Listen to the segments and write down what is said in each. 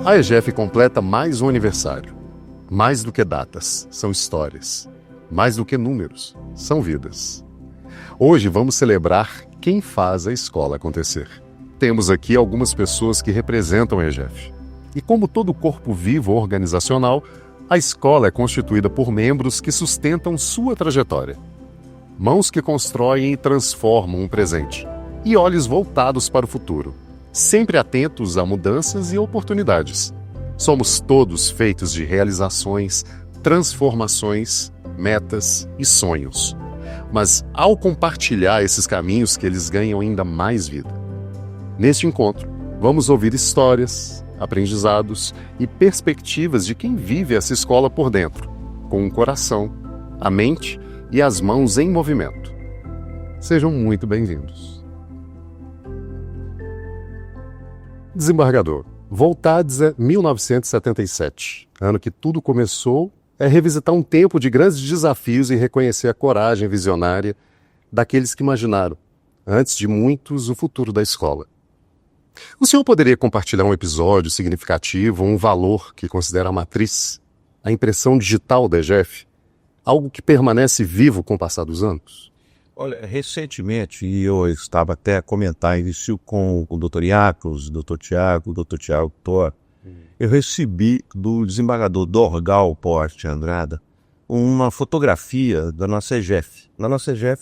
A EGEF completa mais um aniversário. Mais do que datas, são histórias. Mais do que números, são vidas. Hoje vamos celebrar quem faz a escola acontecer. Temos aqui algumas pessoas que representam a EGEF. E como todo corpo vivo organizacional, a escola é constituída por membros que sustentam sua trajetória. Mãos que constroem e transformam um presente. E olhos voltados para o futuro, sempre atentos a mudanças e oportunidades. Somos todos feitos de realizações, transformações, metas e sonhos. Mas ao compartilhar esses caminhos que eles ganham ainda mais vida. Neste encontro, vamos ouvir histórias, aprendizados e perspectivas de quem vive essa escola por dentro, com o coração, a mente e as mãos em movimento. Sejam muito bem-vindos. Desembargador, voltados a 1977, ano que tudo começou, é revisitar um tempo de grandes desafios e reconhecer a coragem visionária daqueles que imaginaram, antes de muitos, o futuro da escola. O senhor poderia compartilhar um episódio significativo, um valor que considera a matriz, a impressão digital da EGEF, algo que permanece vivo com o passar dos anos? Olha, recentemente, e eu estava até a comentar isso com o Dr. Iacos, o Dr. Tiago Thor, eu recebi do desembargador Dorgal Porte Andrada uma fotografia da nossa EGEF,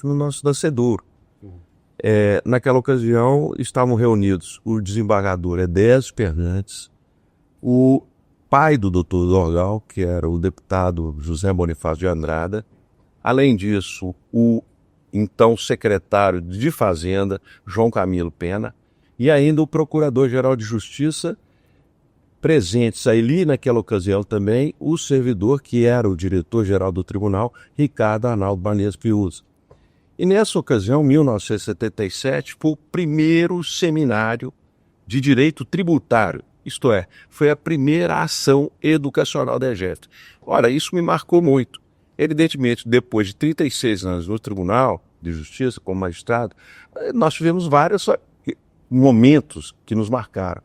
no nosso dancedouro. Naquela ocasião estavam reunidos o desembargador Edésio Fernandes, o pai do Dr. Dorgal, que era o deputado José Bonifácio de Andrada, além disso o então secretário de Fazenda, João Camilo Pena, e ainda o Procurador-Geral de Justiça, presentes ali naquela ocasião também o servidor que era o diretor-geral do tribunal, Ricardo Arnaldo Banez Piusa. E nessa ocasião, 1977, foi o primeiro seminário de direito tributário, isto é, foi a primeira ação educacional da EGEF. Ora, isso me marcou muito. Evidentemente, depois de 36 anos no Tribunal de Justiça, como magistrado, nós tivemos vários momentos que nos marcaram.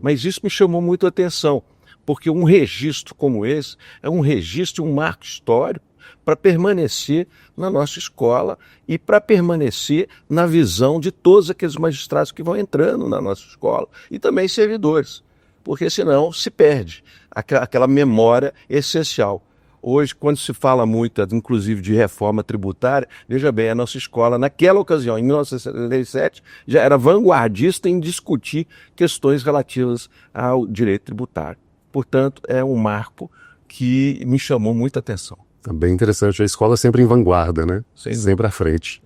Mas isso me chamou muito a atenção, porque um registro como esse é um registro, um marco histórico para permanecer na nossa escola e para permanecer na visão de todos aqueles magistrados que vão entrando na nossa escola e também servidores, porque senão se perde aquela memória essencial. Hoje, quando se fala muito, inclusive, de reforma tributária, veja bem, a nossa escola, naquela ocasião, em 1977, já era vanguardista em discutir questões relativas ao direito tributário. Portanto, é um marco que me chamou muita atenção. É bem interessante, a escola sempre em vanguarda, né? Sim. Sempre à frente.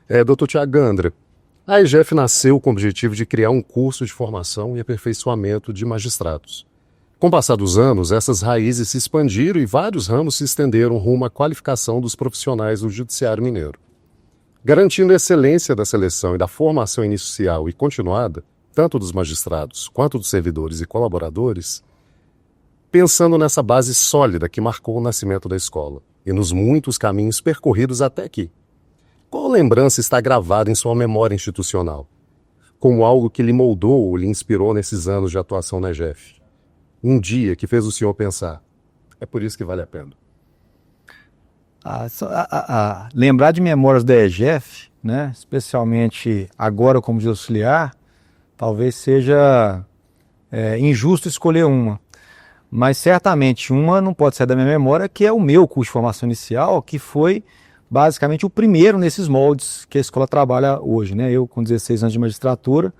Dr. Tiago Gandra, a EGEF nasceu com o objetivo de criar um curso de formação e aperfeiçoamento de magistrados. Com o passar dos anos, essas raízes se expandiram e vários ramos se estenderam rumo à qualificação dos profissionais do Judiciário Mineiro. Garantindo a excelência da seleção e da formação inicial e continuada, tanto dos magistrados quanto dos servidores e colaboradores, pensando nessa base sólida que marcou o nascimento da escola e nos muitos caminhos percorridos até aqui. Qual lembrança está gravada em sua memória institucional, como algo que lhe moldou ou lhe inspirou nesses anos de atuação na EGEF? Um dia que fez o senhor pensar, é por isso que vale a pena. Lembrar de memórias da EGEF, né, especialmente agora como de auxiliar, talvez seja injusto escolher uma. Mas certamente uma não pode sair da minha memória, que é o meu curso de formação inicial, que foi basicamente o primeiro nesses moldes que a escola trabalha hoje, né? Eu, com 16 anos de magistratura,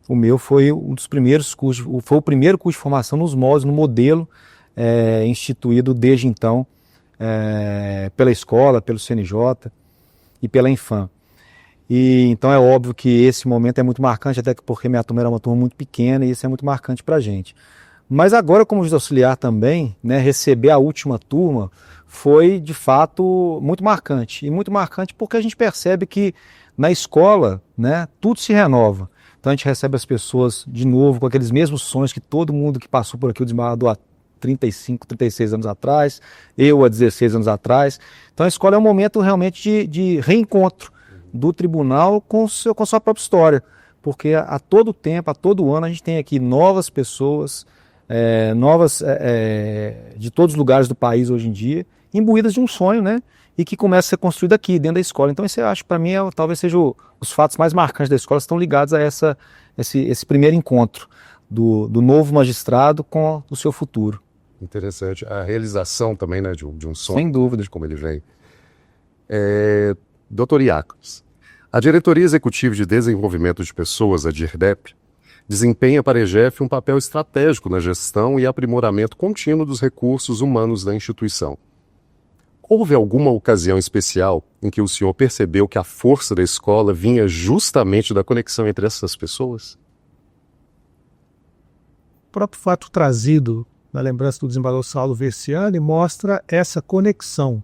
o meu foi um dos primeiros cursos, foi o primeiro curso de formação nos moldes, no modelo instituído desde então pela escola, pelo CNJ e pela Infam. E então é óbvio que esse momento é muito marcante, até porque minha turma era uma turma muito pequena e isso é muito marcante para a gente. Mas agora, como juiz auxiliar também, né, receber a última turma foi, de fato, muito marcante. E muito marcante porque a gente percebe que na escola, né, tudo se renova. Então a gente recebe as pessoas de novo com aqueles mesmos sonhos que todo mundo que passou por aqui, o desembargador há 35, 36 anos atrás, eu há 16 anos atrás. Então a escola é um momento realmente de reencontro do tribunal com sua própria história. Porque a todo tempo, a todo ano, a gente tem aqui novas pessoas novas de todos os lugares do país hoje em dia, imbuídas de um sonho, né? E que começa a ser construído aqui, dentro da escola. Então, isso eu acho, para mim, talvez seja os fatos mais marcantes da escola, estão ligados a esse primeiro encontro do novo magistrado com o seu futuro. Interessante. A realização também, né, de um sonho. Sem dúvida. De como ele vem. Dr. Iacos, a Diretoria Executiva de Desenvolvimento de Pessoas, a DIRDEP, desempenha para a EGEF um papel estratégico na gestão e aprimoramento contínuo dos recursos humanos da instituição. Houve alguma ocasião especial em que o senhor percebeu que a força da escola vinha justamente da conexão entre essas pessoas? O próprio fato trazido na lembrança do desembargador Saulo Versiani mostra essa conexão.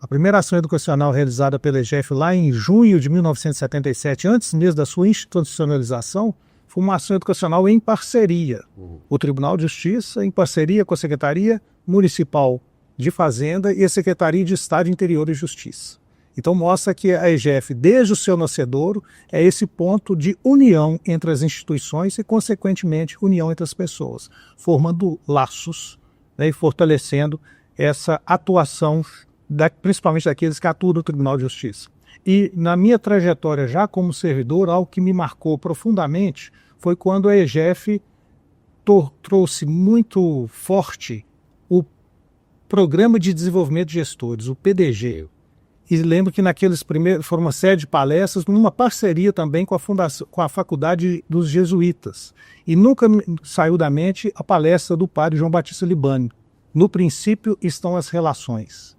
A primeira ação educacional realizada pela EGEF lá em junho de 1977, antes mesmo da sua institucionalização, foi uma ação educacional em parceria. O Tribunal de Justiça, em parceria com a Secretaria Municipal de Fazenda e a Secretaria de Estado de Interior e Justiça. Então mostra que a EGEF, desde o seu nascedouro, é esse ponto de união entre as instituições e, consequentemente, união entre as pessoas, formando laços, né, e fortalecendo essa atuação, principalmente daqueles que atuam no Tribunal de Justiça. E na minha trajetória já como servidor, algo que me marcou profundamente foi quando a EGEF trouxe muito forte o Programa de Desenvolvimento de Gestores, o PDG. E lembro que naqueles primeiros foram uma série de palestras, numa parceria também com a Faculdade dos Jesuítas. E nunca saiu da mente a palestra do padre João Batista Libani. No princípio estão as relações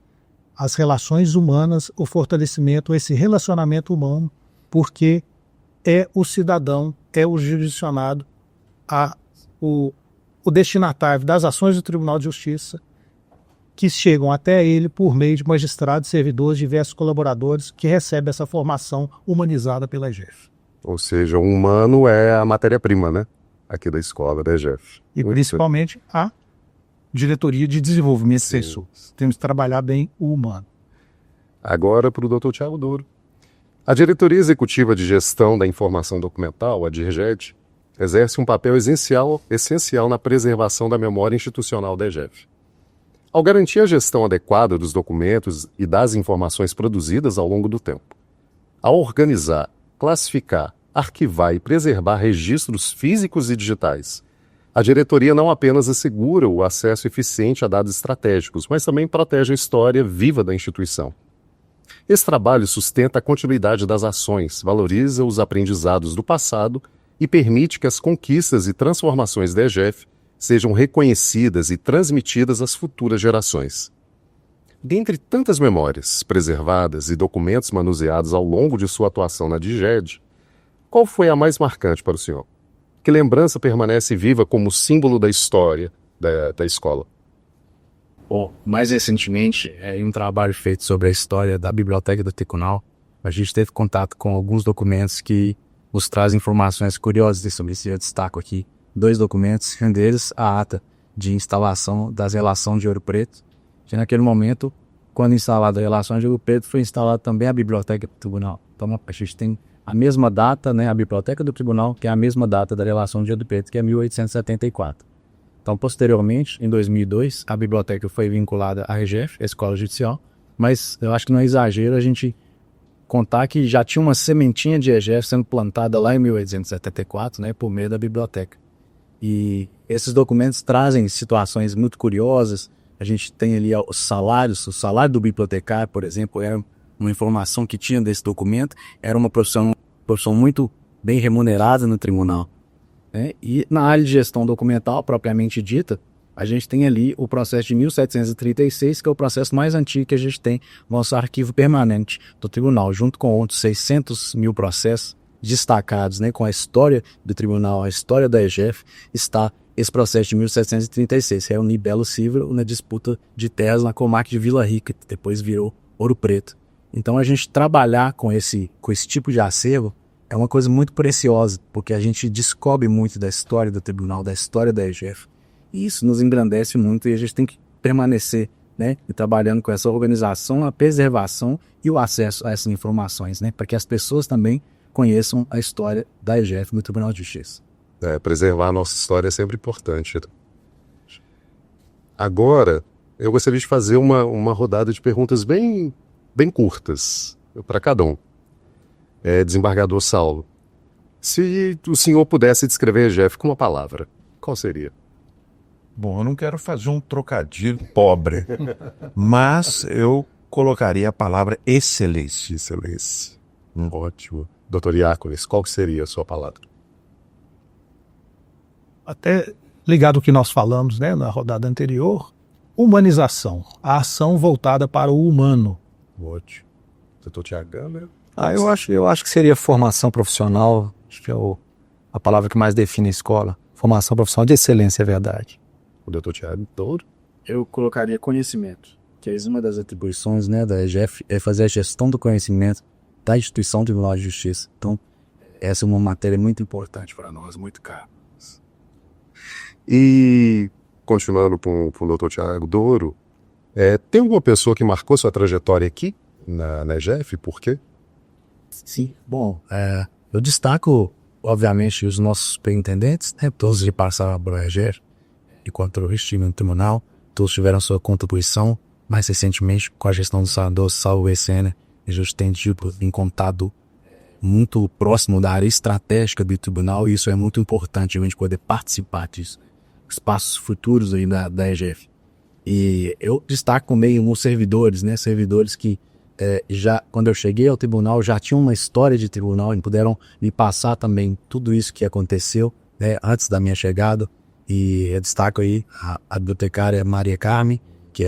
humanas, o fortalecimento, esse relacionamento humano, porque é o cidadão, é o jurisdicionado, o destinatário das ações do Tribunal de Justiça, que chegam até ele por meio de magistrados, servidores, diversos colaboradores que recebem essa formação humanizada pela EGEF. Ou seja, o humano é a matéria-prima, né? Aqui da escola, da EGEF. E principalmente a Diretoria de Desenvolvimento de Pessoas. Temos que trabalhar bem o humano. Agora para o Dr. Tiago Douro. A Diretoria Executiva de Gestão da Informação Documental, a DIRGED, exerce um papel essencial na preservação da memória institucional da EGEF. Ao garantir a gestão adequada dos documentos e das informações produzidas ao longo do tempo. Ao organizar, classificar, arquivar e preservar registros físicos e digitais, a diretoria não apenas assegura o acesso eficiente a dados estratégicos, mas também protege a história viva da instituição. Esse trabalho sustenta a continuidade das ações, valoriza os aprendizados do passado e permite que as conquistas e transformações da EGEF sejam reconhecidas e transmitidas às futuras gerações. Dentre tantas memórias preservadas e documentos manuseados ao longo de sua atuação na DIRGED, qual foi a mais marcante para o senhor? Que lembrança permanece viva como símbolo da história da escola? Bom, mais recentemente, em um trabalho feito sobre a história da Biblioteca do Tribunal, a gente teve contato com alguns documentos que nos trazem informações curiosas sobre isso. Eu destaco aqui 2 documentos, um deles a ata de instalação das relações de Ouro Preto. E naquele momento, quando instalada a relação de Ouro Preto, foi instalada também a Biblioteca do Tribunal. Então a gente tem a mesma data, né, a Biblioteca do Tribunal, que é a mesma data da relação de Ouro Preto, que é 1874. Então, posteriormente, em 2002, a biblioteca foi vinculada à EGEF, a Escola Judicial, mas eu acho que não é exagero a gente contar que já tinha uma sementinha de EGEF sendo plantada lá em 1874, né, por meio da biblioteca. E esses documentos trazem situações muito curiosas. A gente tem ali os salários, o salário do bibliotecário, por exemplo, era uma informação que tinha desse documento, era uma profissão muito bem remunerada no tribunal. E na área de gestão documental, propriamente dita, a gente tem ali o processo de 1736, que é o processo mais antigo que a gente tem no nosso arquivo permanente do tribunal, junto com outros 600 mil processos destacados, né, com a história do tribunal, a história da EGEF, está esse processo de 1736, que é o Libelo Cível na disputa de terras na comarca de Vila Rica, que depois virou Ouro Preto. Então a gente trabalhar com esse tipo de acervo é uma coisa muito preciosa, porque a gente descobre muito da história do tribunal, da história da EGEF. E isso nos engrandece muito e a gente tem que permanecer, né, e trabalhando com essa organização, a preservação e o acesso a essas informações, né, para que as pessoas também conheçam a história da EGEF no Tribunal de Justiça. Preservar a nossa história é sempre importante. Agora, eu gostaria de fazer uma rodada de perguntas bem curtas para cada um. Desembargador Saulo, se o senhor pudesse descrever a EGF com uma palavra, qual seria? Bom, eu não quero fazer um trocadilho pobre, mas eu colocaria a palavra excelência. Excelência. Ótimo. Doutor Iácones, qual que seria a sua palavra? Até ligado ao que nós falamos, né, na rodada anterior, humanização, a ação voltada para o humano. Ótimo. Doutor Tiago Gamer? Eu acho que seria formação profissional, acho que é a palavra que mais define a escola. Formação profissional de excelência, é verdade. O doutor Tiago Touro? Eu colocaria conhecimento, que é uma das atribuições, né, da EGF, é fazer a gestão do conhecimento da instituição Tribunal de Justiça. Então, essa é uma matéria muito importante para nós, muito cara. E, continuando com o doutor Tiago Douro, tem alguma pessoa que marcou sua trajetória aqui na EGF? Por quê? Sim, bom, eu destaco, obviamente, os nossos superintendentes, né, todos que passaram por EGF, enquanto eu estive no tribunal, todos tiveram sua contribuição, mais recentemente com a gestão do senador Saulo Essênia, a gente tem tido em contato muito próximo da área estratégica do tribunal, e isso é muito importante a gente poder participar disso, espaços futuros aí da EGF. E eu destaco meio os servidores, né, servidores que já, quando eu cheguei ao tribunal, já tinham uma história de tribunal e puderam me passar também tudo isso que aconteceu, né, antes da minha chegada. E eu destaco aí a bibliotecária Maria Carmen, que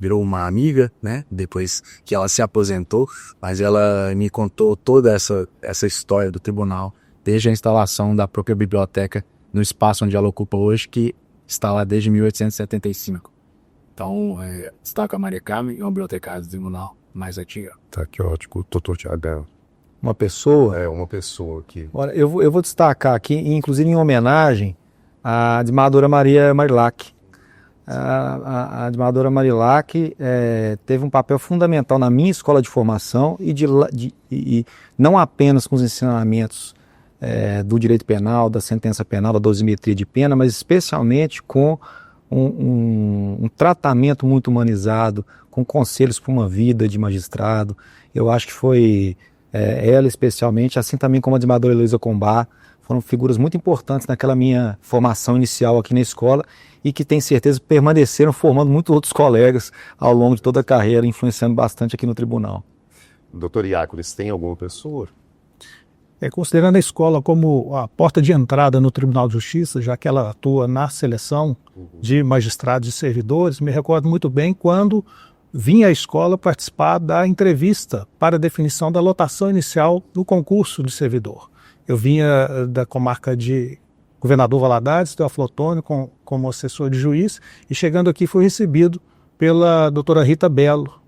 virou uma amiga, né, depois que ela se aposentou, mas ela me contou toda essa história do tribunal, desde a instalação da própria biblioteca no espaço onde ela ocupa hoje, que está lá desde 1875. Então, destaco a Maria Carmen e uma bibliotecária do tribunal mais antiga. Tá, que ótimo. Doutor Tiago. Uma pessoa? Uma pessoa que... Olha, eu vou destacar aqui, inclusive em homenagem à desembargadora Maria Marilac. A desembargadora Marilac teve um papel fundamental na minha escola de formação e não apenas com os ensinamentos do direito penal, da sentença penal, da dosimetria de pena, mas especialmente com um tratamento muito humanizado, com conselhos para uma vida de magistrado. Eu acho que foi ela especialmente, assim também como a desembargadora Heloísa Combá, foram figuras muito importantes naquela minha formação inicial aqui na escola e que, tenho certeza, permaneceram formando muitos outros colegas ao longo de toda a carreira, influenciando bastante aqui no tribunal. Doutor Iácones, tem alguma pessoa? Considerando a escola como a porta de entrada no Tribunal de Justiça, já que ela atua na seleção de magistrados e servidores, me recordo muito bem quando vim à escola participar da entrevista para a definição da lotação inicial do concurso de servidor. Eu vinha da comarca de Governador Valadares, Teófilo Otoni, como assessor de juiz, e chegando aqui fui recebido pela doutora Rita Belo,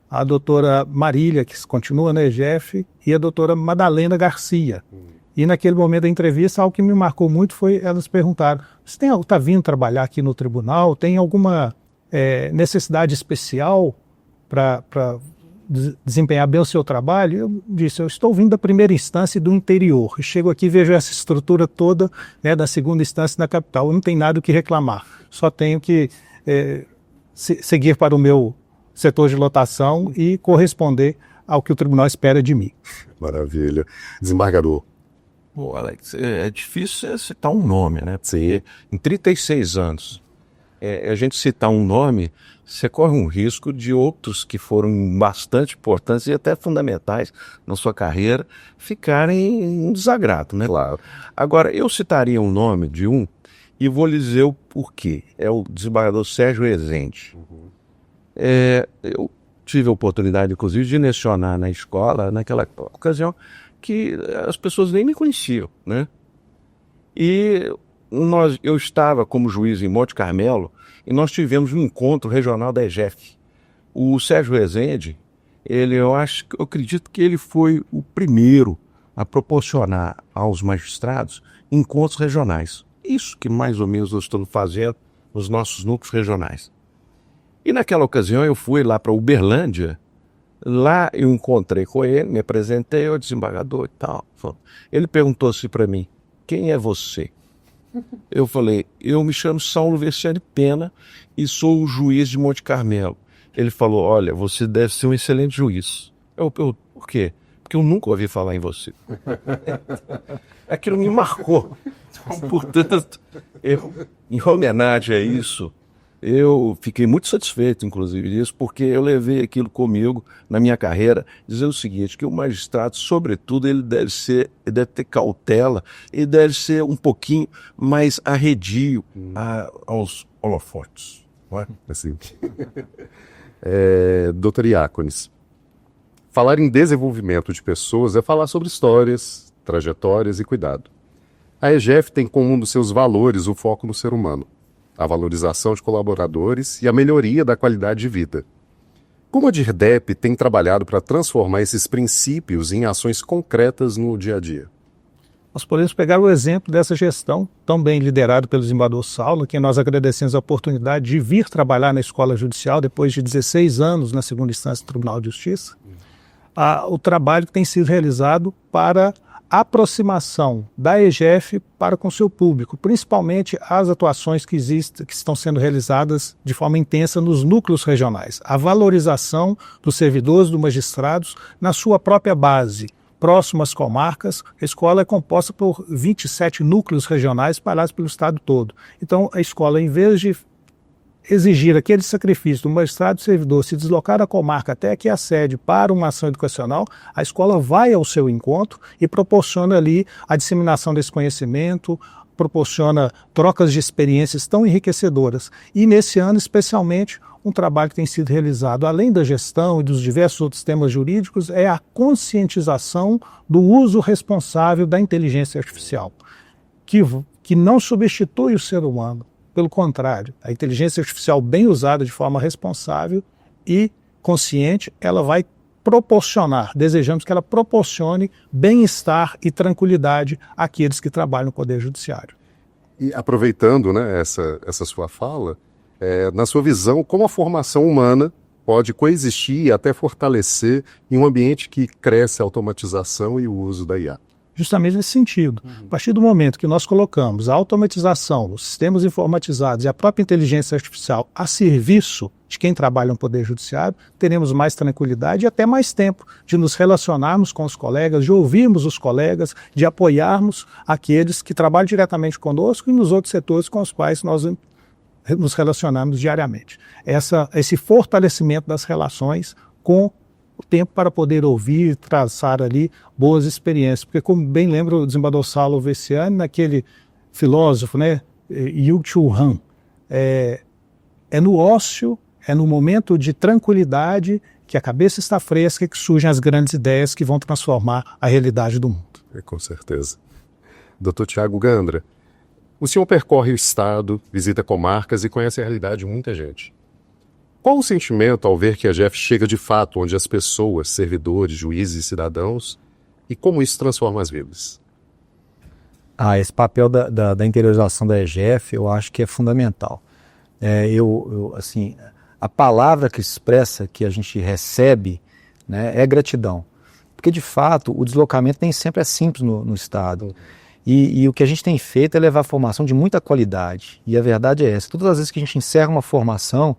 a doutora Marília, que continua na EGF, e a doutora Madalena Garcia. E naquele momento da entrevista, algo que me marcou muito foi elas perguntaram: você está vindo trabalhar aqui no tribunal? Tem alguma necessidade especial para desempenhar bem o seu trabalho? Eu disse: eu estou vindo da primeira instância e do interior. Eu chego aqui e vejo essa estrutura toda, né, da segunda instância na capital. Eu não tenho nada o que reclamar. Só tenho que seguir para o meu setor de lotação e corresponder ao que o tribunal espera de mim. Maravilha. Desembargador. Pô, Alex, é difícil citar um nome, né? Sim. Em 36 anos, a gente citar um nome, você corre um risco de outros que foram bastante importantes e até fundamentais na sua carreira ficarem em desagrado, né? Claro. Agora, eu citaria um nome de um e vou lhe dizer o porquê. É o desembargador Sérgio Rezende. Eu tive a oportunidade, inclusive, de lecionar na escola, naquela ocasião, que as pessoas nem me conheciam, né? E eu estava como juiz em Monte Carmelo e nós tivemos um encontro regional da EGF. O Sérgio Rezende, eu acredito que ele foi o primeiro a proporcionar aos magistrados encontros regionais. Isso que mais ou menos nós estamos fazendo nos nossos núcleos regionais. E naquela ocasião eu fui lá para Uberlândia, lá eu encontrei com ele, me apresentei ao desembargador e tal. Ele perguntou assim para mim: quem é você? Eu falei, eu me chamo Saulo Versiani Pena e sou o juiz de Monte Carmelo. Ele falou, olha, você deve ser um excelente juiz. Por quê? Porque eu nunca ouvi falar em você. Aquilo me marcou. Então, portanto, em homenagem a isso, eu fiquei muito satisfeito, inclusive, disso, porque eu levei aquilo comigo na minha carreira, dizer o seguinte, que o magistrado, sobretudo, ele deve ter cautela, ele deve ser um pouquinho mais arredio aos holofotes. Não é? Assim. Doutor Iácones, falar em desenvolvimento de pessoas é falar sobre histórias, trajetórias e cuidado. A EGEF tem como um dos seus valores o foco no ser humano, a valorização de colaboradores e a melhoria da qualidade de vida. Como a DIRDEP tem trabalhado para transformar esses princípios em ações concretas no dia a dia? Nós podemos pegar o exemplo dessa gestão, tão bem liderada pelo desembargador Saulo, que nós agradecemos a oportunidade de vir trabalhar na Escola Judicial depois de 16 anos na segunda instância do Tribunal de Justiça. O trabalho que tem sido realizado para a aproximação da EGEF para com seu público, principalmente as atuações que estão sendo realizadas de forma intensa nos núcleos regionais. A valorização dos servidores, dos magistrados, na sua própria base, próximo às comarcas. A escola é composta por 27 núcleos regionais espalhados pelo estado todo. Então, a escola, em vez de exigir aquele sacrifício do magistrado e servidor se deslocar da comarca até aqui a sede para uma ação educacional, a escola vai ao seu encontro e proporciona ali a disseminação desse conhecimento, proporciona trocas de experiências tão enriquecedoras. E nesse ano, especialmente, um trabalho que tem sido realizado, além da gestão e dos diversos outros temas jurídicos, é a conscientização do uso responsável da inteligência artificial, que não substitui o ser humano. Pelo contrário, a inteligência artificial bem usada de forma responsável e consciente, ela vai proporcionar, desejamos que ela proporcione bem-estar e tranquilidade àqueles que trabalham no Poder Judiciário. E aproveitando, né, essa sua fala, na sua visão, como a formação humana pode coexistir e até fortalecer em um ambiente que cresce a automatização e o uso da IA? Justamente nesse sentido. A partir do momento que nós colocamos a automatização, os sistemas informatizados e a própria inteligência artificial a serviço de quem trabalha no Poder Judiciário, teremos mais tranquilidade e até mais tempo de nos relacionarmos com os colegas, de ouvirmos os colegas, de apoiarmos aqueles que trabalham diretamente conosco e nos outros setores com os quais nós nos relacionamos diariamente. Esse fortalecimento das relações com o tempo para poder ouvir, traçar ali boas experiências. Porque, como bem lembra o desembargador Saulo Versiani, naquele filósofo, né, Yu-Chul Han, é no ócio, é no momento de tranquilidade, que a cabeça está fresca, que surgem as grandes ideias que vão transformar a realidade do mundo. Com certeza. Dr. Tiago Gandra, o senhor percorre o estado, visita comarcas e conhece a realidade de muita gente. Qual o sentimento ao ver que a EGEF chega de fato onde as pessoas, servidores, juízes e cidadãos, e como isso transforma as vidas? Esse papel da interiorização da EGEF eu acho que é fundamental. Assim, a palavra que expressa, que a gente recebe, né, é gratidão. Porque, de fato, o deslocamento nem sempre é simples no Estado. E o que a gente tem feito é levar a formação de muita qualidade. E a verdade é essa. Todas as vezes que a gente encerra uma formação,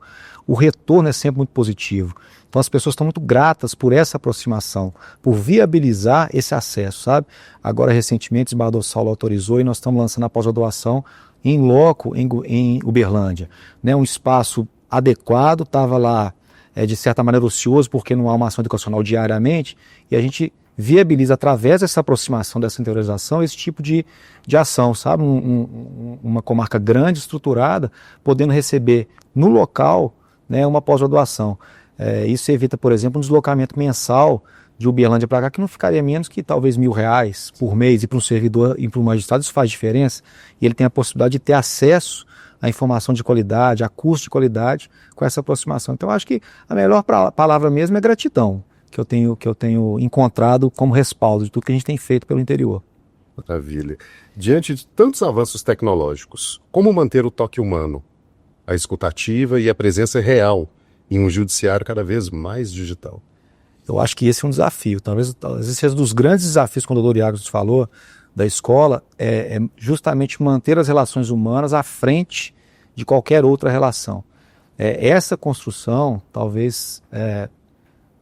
o retorno é sempre muito positivo. Então as pessoas estão muito gratas por essa aproximação, por viabilizar esse acesso, sabe? Agora, recentemente, o desembargador Saulo autorizou e nós estamos lançando a pós-graduação em loco, em Uberlândia. Né? Um espaço adequado, estava lá, de certa maneira, ocioso, porque não há uma ação educacional diariamente, e a gente viabiliza, através dessa aproximação, dessa interiorização, esse tipo de ação, sabe? Uma comarca grande, estruturada, podendo receber no local, né, uma pós-graduação. Isso evita, por exemplo, um deslocamento mensal de Uberlândia para cá, que não ficaria menos que talvez R$1.000 por mês, e para um servidor e para um magistrado isso faz diferença, e ele tem a possibilidade de ter acesso à informação de qualidade, a curso de qualidade com essa aproximação. Então, acho que a melhor palavra mesmo é gratidão, que eu tenho encontrado como respaldo de tudo que a gente tem feito pelo interior. Maravilha. Diante de tantos avanços tecnológicos, como manter o toque humano, a escutativa e a presença real em um judiciário cada vez mais digital? Eu acho que esse é um desafio. Talvez esse seja um dos grandes desafios que o doutor Iácones falou, da escola é justamente manter as relações humanas à frente de qualquer outra relação. Essa construção, talvez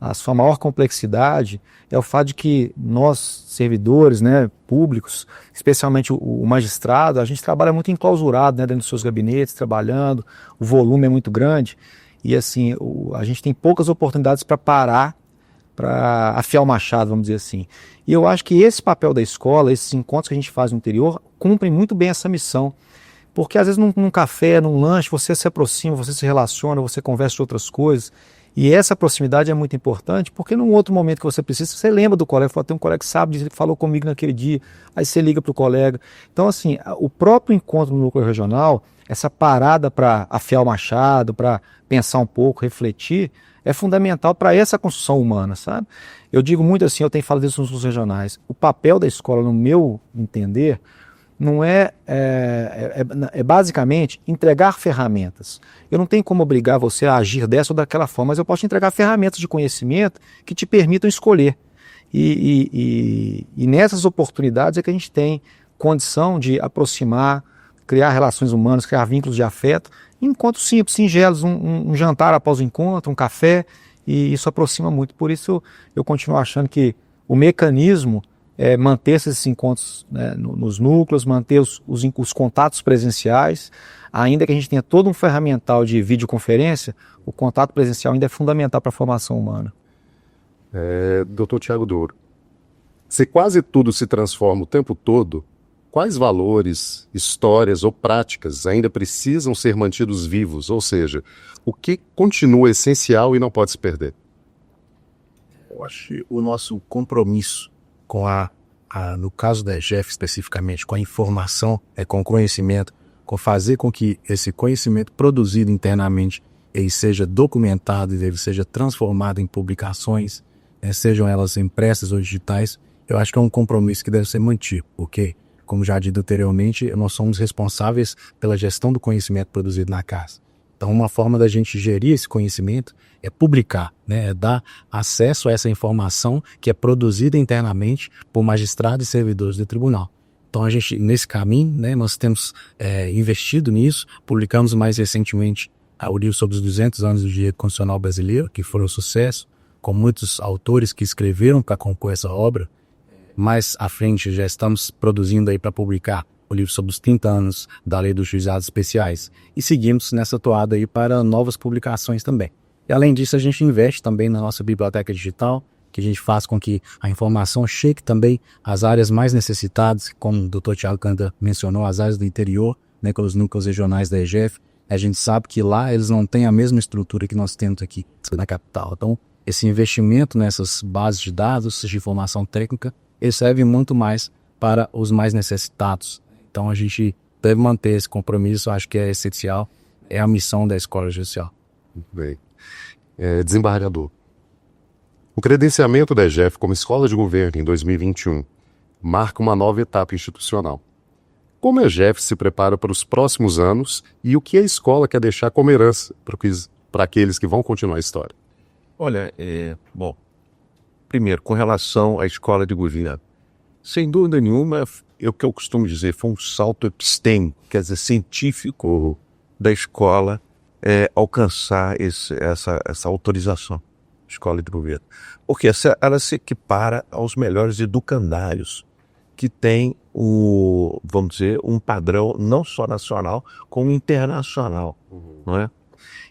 a sua maior complexidade, é o fato de que nós, servidores, né, públicos, especialmente o magistrado, a gente trabalha muito enclausurado, né, dentro dos seus gabinetes, trabalhando, o volume é muito grande, e assim, a gente tem poucas oportunidades para parar, para afiar o machado, vamos dizer assim. E eu acho que esse papel da escola, esses encontros que a gente faz no interior, cumprem muito bem essa missão. Porque às vezes num café, num lanche, você se aproxima, você se relaciona, você conversa de outras coisas. E essa proximidade é muito importante, porque num outro momento que você precisa, você lembra do colega, fala, tem um colega que sabe, ele falou comigo naquele dia, aí você liga para o colega. Então, assim, o próprio encontro no núcleo regional, essa parada para afiar o machado, para pensar um pouco, refletir, é fundamental para essa construção humana, sabe? Eu digo muito assim, eu tenho falado isso nos núcleos regionais, o papel da escola, no meu entender, não é basicamente entregar ferramentas. Eu não tenho como obrigar você a agir dessa ou daquela forma, mas eu posso te entregar ferramentas de conhecimento que te permitam escolher. E nessas oportunidades é que a gente tem condição de aproximar, criar relações humanas, criar vínculos de afeto, encontros simples, singelos, um jantar após o encontro, um café, e isso aproxima muito. Por isso eu continuo achando que o mecanismo manter esses encontros, né, nos núcleos, manter os contatos presenciais, ainda que a gente tenha todo um ferramental de videoconferência, o contato presencial ainda é fundamental para a formação humana. Dr. Tiago Douro, se quase tudo se transforma o tempo todo, quais valores, histórias ou práticas ainda precisam ser mantidos vivos? Ou seja, o que continua essencial e não pode se perder? Eu acho que o nosso compromisso com no caso da EGEF especificamente, com a informação, com o conhecimento, com fazer com que esse conhecimento produzido internamente ele seja documentado e ele seja transformado em publicações, sejam elas impressas ou digitais, eu acho que é um compromisso que deve ser mantido, porque, como já dito anteriormente, nós somos responsáveis pela gestão do conhecimento produzido na casa. Então, uma forma da gente gerir esse conhecimento é publicar, né? É dar acesso a essa informação que é produzida internamente por magistrados e servidores do tribunal. Então, a gente, nesse caminho, né, nós temos investido nisso, publicamos mais recentemente o livro sobre os 200 anos do direito constitucional brasileiro, que foi um sucesso, com muitos autores que escreveram para compor essa obra. Mais à frente, já estamos produzindo aí para publicar o livro sobre os 30 anos da Lei dos Juizados Especiais, e seguimos nessa toada aí para novas publicações também. E além disso, a gente investe também na nossa biblioteca digital, que a gente faz com que a informação chegue também às áreas mais necessitadas, como o Dr. Tiago Canda mencionou, as áreas do interior, né, com os núcleos regionais da EGEF. A gente sabe que lá eles não têm a mesma estrutura que nós temos aqui na capital. Então, esse investimento nessas bases de dados, de informação técnica, ele serve muito mais para os mais necessitados. Então a gente deve manter esse compromisso, acho que é essencial, é a missão da Escola Judicial. Muito bem. Desembargador, o credenciamento da EGEF como escola de governo em 2021 marca uma nova etapa institucional. Como a EGEF se prepara para os próximos anos e o que a escola quer deixar como herança para aqueles que vão continuar a história? Olha, bom, primeiro, com relação à escola de governo, sem dúvida nenhuma, o que eu costumo dizer, foi um salto epistêmico, quer dizer, científico da escola alcançar essa autorização, escola de governo. Porque ela se equipara aos melhores educandários, que tem vamos dizer, um padrão não só nacional, como internacional, não é?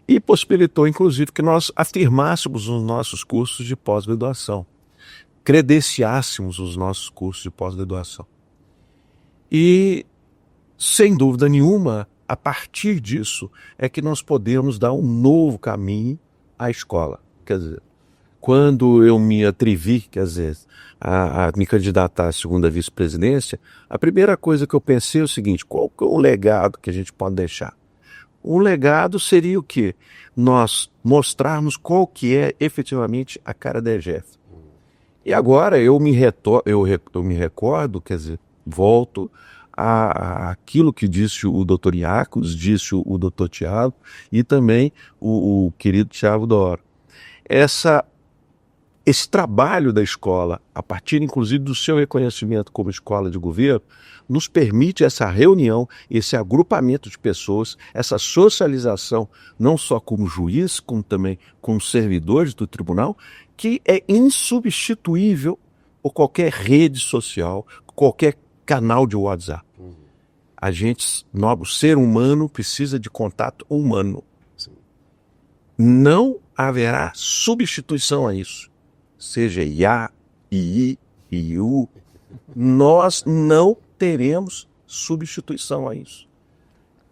E possibilitou, inclusive, que nós afirmássemos os nossos cursos de pós-graduação, credenciássemos os nossos cursos de pós-graduação. E, sem dúvida nenhuma, a partir disso é que nós podemos dar um novo caminho à escola. Quer dizer, quando eu me atrevi, quer dizer, a me candidatar à segunda vice-presidência, a primeira coisa que eu pensei é o seguinte: qual que é o legado que a gente pode deixar? Um legado seria o quê? Nós mostrarmos qual que é efetivamente a cara da EGEF. E agora eu me recordo, quer dizer, volto àquilo que disse o Dr. Iacos, disse o Dr. Tiago e também o querido Tiago Douro. Essa esse trabalho da escola, a partir inclusive do seu reconhecimento como escola de governo, nos permite essa reunião, esse agrupamento de pessoas, essa socialização, não só como juiz, como também como servidores do tribunal, que é insubstituível por qualquer rede social, qualquer canal de WhatsApp. O ser humano precisa de contato humano. Não haverá substituição a isso. Seja IA, II, IU, nós não teremos substituição a isso.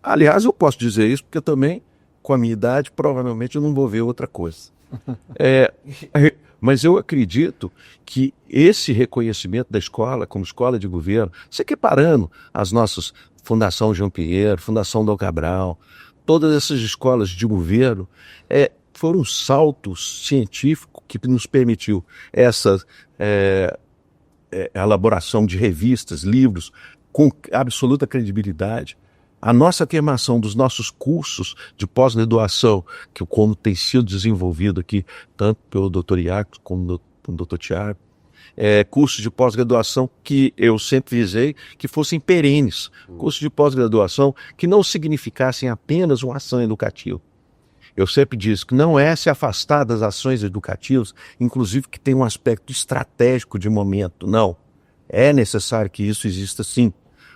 Aliás, eu posso dizer isso porque também, com a minha idade, provavelmente eu não vou ver outra coisa. Mas eu acredito que esse reconhecimento da escola como escola de governo, se equiparando às nossas Fundação João Pinheiro, Fundação Dom Cabral, todas essas escolas de governo, foram um salto científico que nos permitiu essa elaboração de revistas, livros, com absoluta credibilidade. A nossa afirmação dos nossos cursos de pós-graduação, que como tem sido desenvolvido aqui, tanto pelo Dr. Iaco como pelo Dr. Tiago, cursos de pós-graduação que eu sempre visei que fossem perenes, cursos de pós-graduação que não significassem apenas uma ação educativa. Eu sempre disse que não é se afastar das ações educativas, inclusive que tem um aspecto estratégico de momento, não. É necessário que isso exista sim,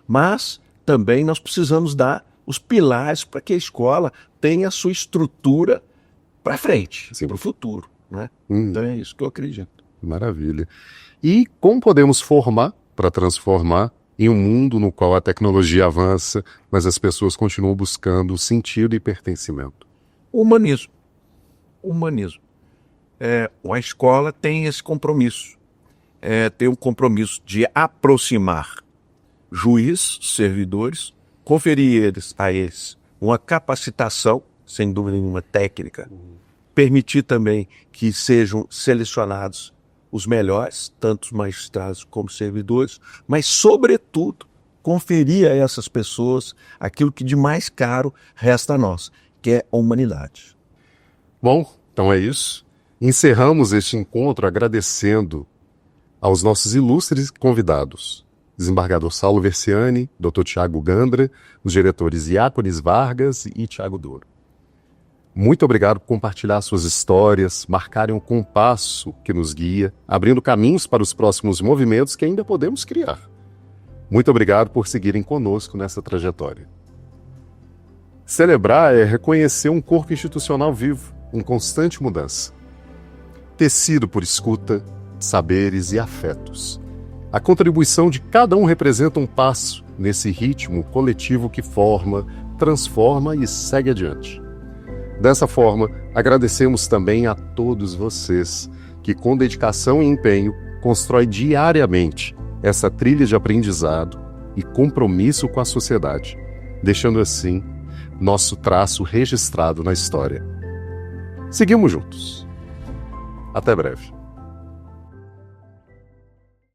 mas também nós precisamos dar os pilares para que a escola tenha a sua estrutura para frente, para o futuro, né? Então é isso que eu acredito. Maravilha. E como podemos formar para transformar em um mundo no qual a tecnologia avança, mas as pessoas continuam buscando sentido e pertencimento? Humanismo. A escola tem esse compromisso. Tem um compromisso de aproximar juiz, servidores, conferir a eles uma capacitação, sem dúvida nenhuma técnica, permitir também que sejam selecionados os melhores, tanto os magistrados como servidores, mas, sobretudo, conferir a essas pessoas aquilo que de mais caro resta a nós, que é a humanidade. Bom, então é isso. Encerramos este encontro agradecendo aos nossos ilustres convidados, desembargador Saulo Versiani, Dr. Tiago Gandra, os diretores Iácones Vargas e Tiago Douro. Muito obrigado por compartilhar suas histórias, marcarem um compasso que nos guia, abrindo caminhos para os próximos movimentos que ainda podemos criar. Muito obrigado por seguirem conosco nessa trajetória. Celebrar é reconhecer um corpo institucional vivo, em constante mudança. Tecido por escuta, saberes e afetos. A contribuição de cada um representa um passo nesse ritmo coletivo que forma, transforma e segue adiante. Dessa forma, agradecemos também a todos vocês que, com dedicação e empenho, constrói diariamente essa trilha de aprendizado e compromisso com a sociedade, deixando assim nosso traço registrado na história. Seguimos juntos. Até breve.